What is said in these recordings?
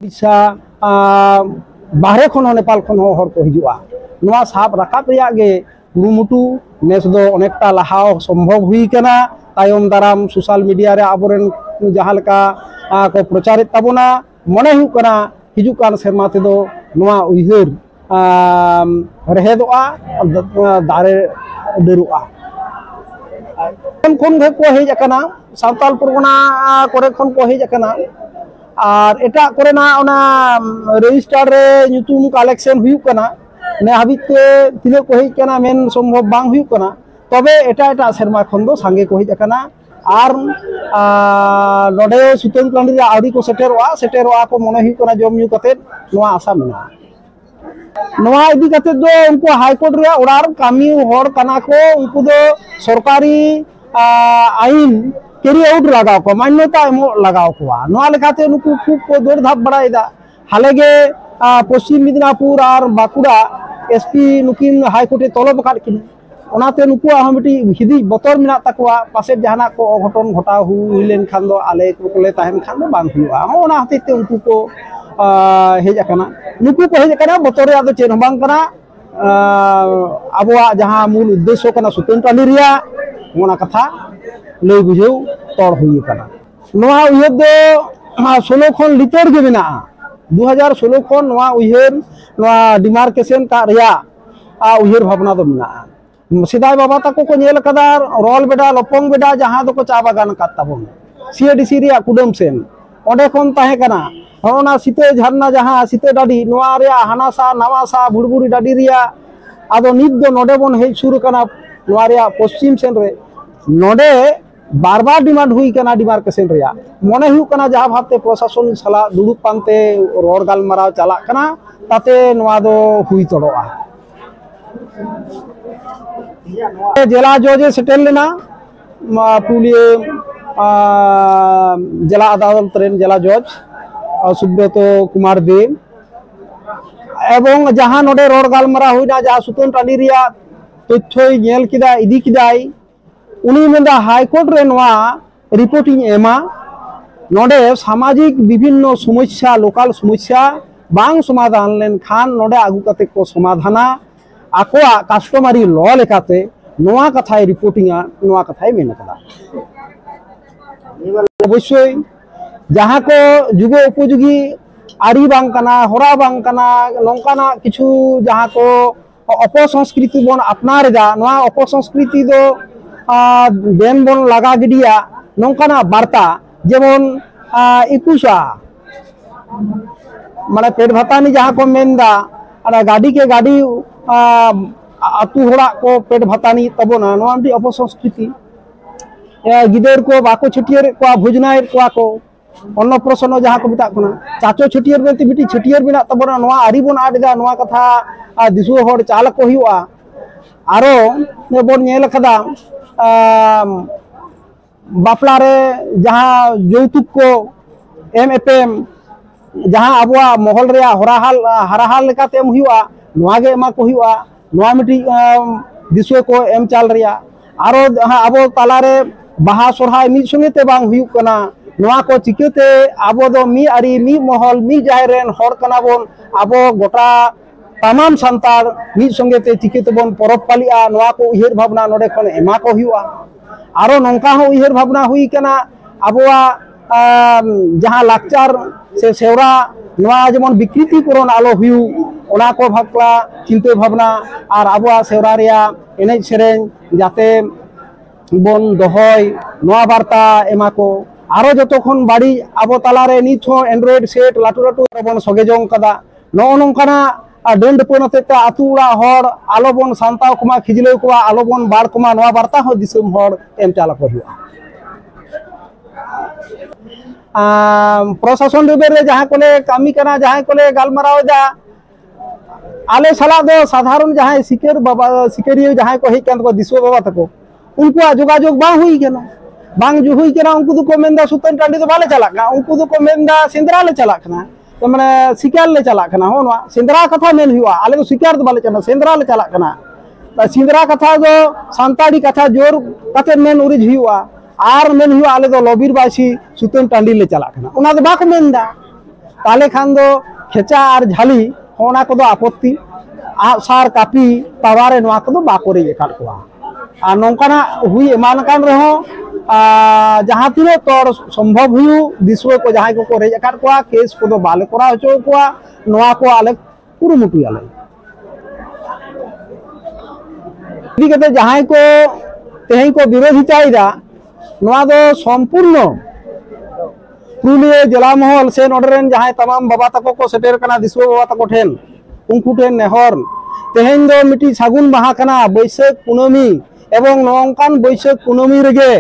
Bisa bahre khon Nepal khon hor ko hijua noa sab rakap reya ge kurumutu nes do onekta laha सम्भव hui kana tayom daram social media re aboren jahan leka ko procharit tabona mone hu kana hijuk kan serma te do noa uiheur rehedoa dare deru'a khon ko hej akana santal purgona kore khon ko hej akana और एटा कोरेना ओना register रे ᱧᱩᱛᱩᱢ collection हुई कना ने हाबिते तिले को hedge कना मेन सम्भव बांग हुई कना तबे एटा सेरमा खन दो सांगे को हेज कना आर नोडे सुतन टांडी आउडी को सेटेरोआ को मने हुई कना जम न्यू कते नोआ आशा मेना नोआ इदी कते दो उनको हाई कोर्ट रे ओरार कामी होर कना को उनको दो सरकारी आईन केरी आउट लगाओ को मान्यता एमो लगाओ को नोआ लेखाते नुकु खूब को दौड़ धाप बड़ाइदा हालेगे पश्चिम मिदनापुर और बाकुड़ा एसपी नुकिन हाई कोर्टे तलब काट किन ओनाते नुकु मिटी हिदी बतर मिना तकवा पासे जहाना को अघटन घटा हुइलेन खान दो आले कोले ताहेन खान दो बांग हुआ ओना हतेते उनको को हेज अकना नुकु को हेज अकना बतर रे आदो चेन बांग कना आबोआ जहां मूल उद्देश्य कना सुतन टाली रिया ओना कथा लई बुझौ तोड़ हुई कना नोआ उयहर दो 16 खन लिटर गे मेना 2016 खन नोआ उयहर नोआ डिमार्केशन का रिया उयहर भावना दो मेना सिदाय बाबा तको को नेल कदा रोल बेडा लपंग बेडा जहां दो को चा बागान का तबन सीएडीसी रिया कुडम सेन ओडे खन ताहे कना होना सीते झरना जहां सीते डाडी नोआ रिया हानासा नवासा बुड़बुड़ी डाडी रिया आदो निद दो नोडे बन हेज शुरू कना नोआ रिया पश्चिम सेन रे नोडे बार बार डिमांड हुई कना डिमार्केशन रिया मने हुई कना जहां भावते प्रशासन सला दुड़ुब पानते रोड गालमाराव चला कना ताते नोआ दो हुई तोड़ोआ जिला जज सेटेल लेना पुलिये जिला अदालत रेन जिला जज सुब्रत कुमार देव एवं जहां नोडे रोड गालमाराव हुईना जहां सुतन टांडी रिया तथ्य नेल किदा इदी किदाई उनी मेंदा हाई कोर्ट रे नोआ रिपोर्टिंग एमा नोडे सामाजिक विभिन्न समस्या लोकल समस्या बांग समाधान लेन खान नोडे आगु कते को समाधाना आकोआ कस्टमरी लॉ लेकाते नोआ कथाय रिपोर्टिंगा नोआ कथाय मेन कदा अवश्य जहां को जुगो उपयोगी आरी बांग कना होरा बांग कना नोंकाना किछु जहां को अपसंस्कृति बन अपनार जा नोआ अपसंस्कृति दो बेन बन लगा गिडिया नौकाना बार्ता जेमन इकुसा माने पेट भातानी जहां को मेनदा अना गाड़ी के गाड़ी आतु होड़ा को पेट भातानी तबना नोआ मिटी अपसंस्कृति गिदर को बाको छटियर को भोजनायर को अन्नप्रसन जहां को बिता कना चाचो छटियर बेति मिटी छटियर बिना तबना नोआ आरी बन आडगा नोआ कथा दिसु होड़ चाल को हुआ आरो ने बन नेल कदा बापला रे जहां यौतुक को एम जहां अबुआ महल रे हराहाल लेकाते एम हुआ नोआ गे एमा को हुआ नोआ मिटी दिसुए को एम चाल रिया आरो अबो ताला रे बाहा सोरहाय मी संगे ते बांग हुई कना नोआ को चिकेते आबो दो मी आरी मी महल मी जाहेर रेन हर कना बोन आबो गोटा तमाम संतार मी संगे ते चिकेते बन परब पालिया नोआ को उयहर भावना नोडे खन एमा को हुआ आरो नोंका हो उयहर भावना हुई कना आबोआ जहां लाकचार से सेवरा नोआ जेमन विकृतिकरण आलो हुई ओना को भागला चिंता भावना और आबोआ सेवरा रिया एने सेरेन जाते बन दोहय नोआ वार्ता एमा को आरो जतखन बाड़ी आबो ताला रे निथ हो एंड्रॉइड सेट लाटू लाटू बन सगेजों कदा नो नोंकाना डेंड पोनते आतुड़ा हर आलोबन सांताव कुमा खिजले कुआ आलोबन बार कुमा नोआ वार्ता हो दिसम हर एम चाला को हुआ प्रशासन रे जहां कोले कामी कना जहां कोले गालमाराव जा आले सला दो साधारण जहां सिकेर बाबा सिकेरियो जहां को हेकन को दिसो बाबा तको उनको जोगाजोग बांग हुई केना बांग जो हुई केना उनको को मेंदा सुतन टांडी तो बाले चला का उनको को मेंदा सिंदरा ले चला कना तो माने शिकार ले चला कना हो नोआ सिंदरा कथा मेन हुआ आले को शिकार तो बाले चला सिंदरा ले चला कना सिंदरा कथा दो सांताड़ी कथा जोर कते मेन उरिज हुआ आर मेन हुआ आले दो लबीर बासी सुतन टांडी ले चला कना उना दो बाको मेंदा ताले खान दो खेचा और झाली होना को दो आपत्ति आसार कापी तवारे नवा को दो बाकोरे एकाट कोआ आ नोंकाना हुई एमान कान रहो जहाँ तीनों तौर संभव हुई दिसवे को जहाँ को रेज एकाट कोआ केस को दो बाले कोरा हचो कोआ नवा को आले कुरुमुटु आले इदी कते जहाँ को तेहें को विरोधिता नवा दो संपूर्ण पुरुलिया जिला महल से नोडरेन जहाँ तमाम बाबा तको को सेटेर कना दिसवे बाबा तको ठेन उनको ठेन नेहर तेहें दो मिट्टी सागुन माहा कना बैसाख कुनमी एवं नौकान बैसाख कुनमी रेगे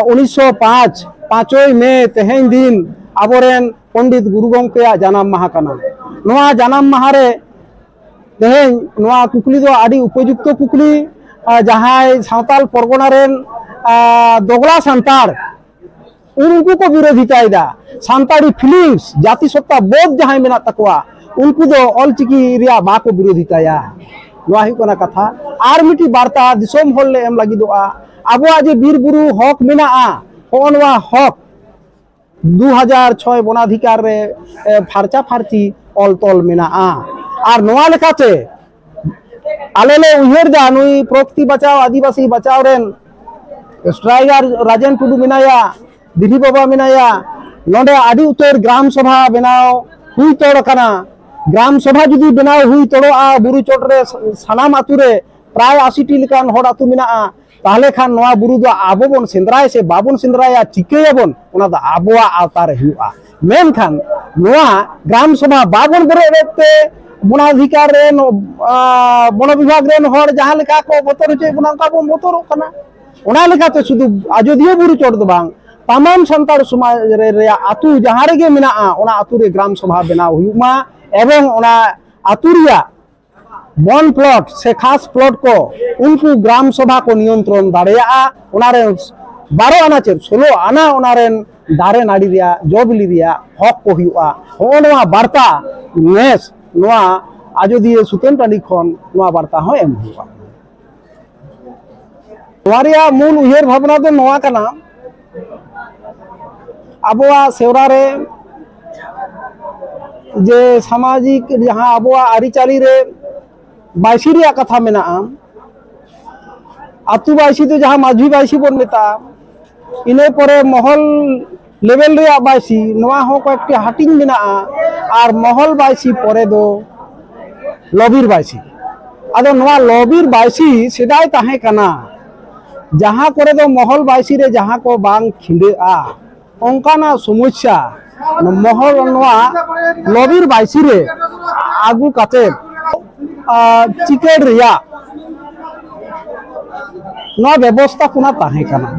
1905 5 मे तेहें दिन आबोरेन पंडित गुरु गंके जनाम माहा कना नवा जनाम माहा रे तेहें नवा कुकली दो आदि उपयुक्त कुकली जहाँ सावताल परगना रेन दोगला सांतार उनको को विरोधिता सांताड़ी फिलिंग्स जाति सत्ता बोध जहाँ मेना तकवा उनको दो ऑलचिकी रिया बाको विरोधिता कथा आर मिटी वार्ता दिसोम होल ले एम लगी दोआ आबोआ जे बीर बुरु हक मेना होनवा हक 2006 वनाधिकार रे फारचा फारची ऑल तोल मेना आर नवा लेकाते आले ले उहेर दा नुई प्रकृति बचाओ आदिवासी बचाओ रेन स्ट्राइकर राजेन टुडू मेनाया दिदी बाबा मेनाया नोडे आदि उतर ग्राम सभा बनाओ हुई तोड़ कना ग्राम सभा जुदी बनाओ हुई तोड़ो बुरु चोटरे सानाम आतुरे प्राय 80टी लेकान होड़ आतु मेना ताहले खान नवा बुरु दो आबो बन सेंद्राय से बाबन सेंद्राया चिकेयाबन उना दा आबोआ आवतार हुआ मेन खान नवा ग्राम सभा बाबन बरेते वनाधिकार रेन वन विभाग रेन होड़ जहां लेका को बतर होचे बुनाका बन बतरो कना उना लेकाते शुधु अयोध्या बुरु चोट दो बांग तमाम संतार समाज रे आतु जहां रेगे मेना उना आतु रे ग्राम सभा बनाओ हुमा एवं उना आतु रिया वन प्लॉट से खास प्लॉट को उनको ग्राम सभा को नियंत्रण दाड़ेया उना रे 12 आना चे 16 आना उना रे दारे नाड़ी रिया जोबिली रिया हक को हुआ होनवा वार्ता नेस नवा आजोदिए सुतेन टांडी खन नवा वार्ता हो एम हुआ नवारिया मूल उहेर भावना दो नवा कना आबोआ सेवरा रे जे सामाजिक जहाँ आबोआ आरिचाली रे बाईसी रिया कथा मेना आतु बाईसी तो जहाँ माझी बाईसी बन मेता इने परे महल लेवल रे बाईसी नवा हो को एक हाटिंग मेना आर महल बाईसी परे दो लबीर बाईसी आदो नवा लबीर बाईसी सेदाय ताहे कना जहाँ करे दो महल बाईसी रे जहाँ को बांग खिंडे अंकाना समस्या महल नवा लबीर बाईसी रे आगु काते चिकेट रिया नवा व्यवस्था कुना ताहे कना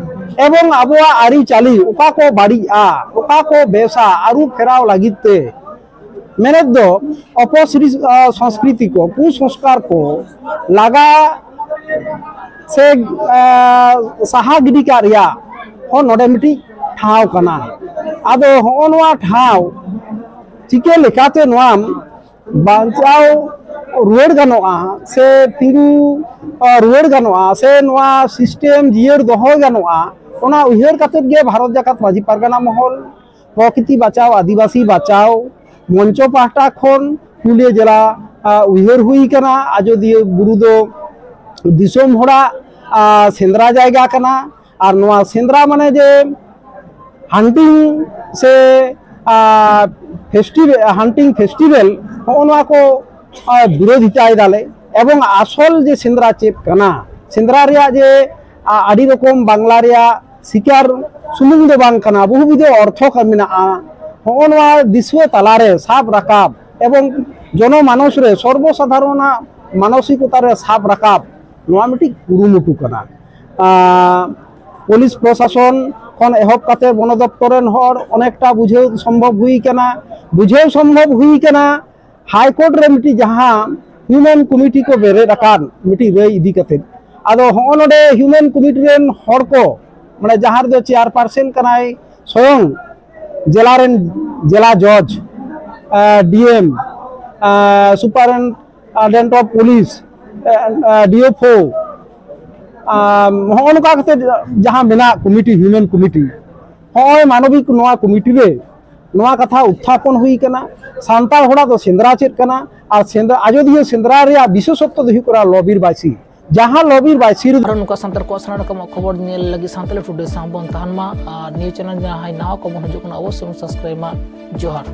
एवं आबोआ आरी चाली उका को बाड़ी उका को बेसा आरु फेराव लागिते मेने दो अपसृष्टि संस्कृति को कुसंस्कार को लगा से साहा गिडी का रिया हो नोडे मिटी ठाव कना आदो हो नवा ठाव चिके लेकाते नवाम बांचाओ रुआड़ गानोआ से तिरु रुआड़ गानोआ से नवा सिस्टम जियर दोहो गानोआ ओना उहेर काते गे भारत जाकात माझी पारगाना महल प्रकृति बचाओ आदिवासी बचाओ मंचो पाहटा खन पुलिया जिला उहेर हुई कना आजोदिए बुरु दो दिसोम होड़ा सेंद्रा जायगा कना और नवा सेंद्रा माने जे हंटिंग से हंटिंग फेस्टिवल होनवा को विरोधिता दाले एवं आसल जे सेंद्रा चेप कना सेंद्रा रिया जे आदि रकम बांग्ला रिया शिकार सुमुंग दो बांग कना बहुविध अर्थ मेना होनवा दिसवे तालारे साब राकाब एवं जनमानस रे सर्वसाधारण मानसिकता रे साब राकाब नवा मिटी कुरुमुटु कना पुलिस प्रशासन खन एहब काते वन दप्तरेन हर अनेकटा बुझे सम्भव हुई कना बुझे सम्भव हुई कना हाईकोर्ट रे मिटी जहाँ ह्यूमन कमिटी को बेरे रकान मिटी रे इदी काते आदो होनोडे ह्यूमन कमिटी रेन हर को माने जहाँ दो चेयरपर्सन कनाय स्वयं जिला जज DM superintendent of police DFO होनका जहाँ मेना कमिटी ह्यूमन कमिटी होय मानविक नवा कमिटी रे नवा कथा उत्थापन हुई कना सांताल होड़ा तो सेंद्रा चेद कना और सेंद्रा अयोध्या सेंद्रा रे विशेषत्व दो हुई लबीर बासी जहां लबीर बासी नुका सांताल को सारा रकम खबर नेल लगी सांताल टुडे सांबन तहनमा न्यूज चैनल जहां नाव को हजू अवश्य सब्सक्राइब मा जोहार।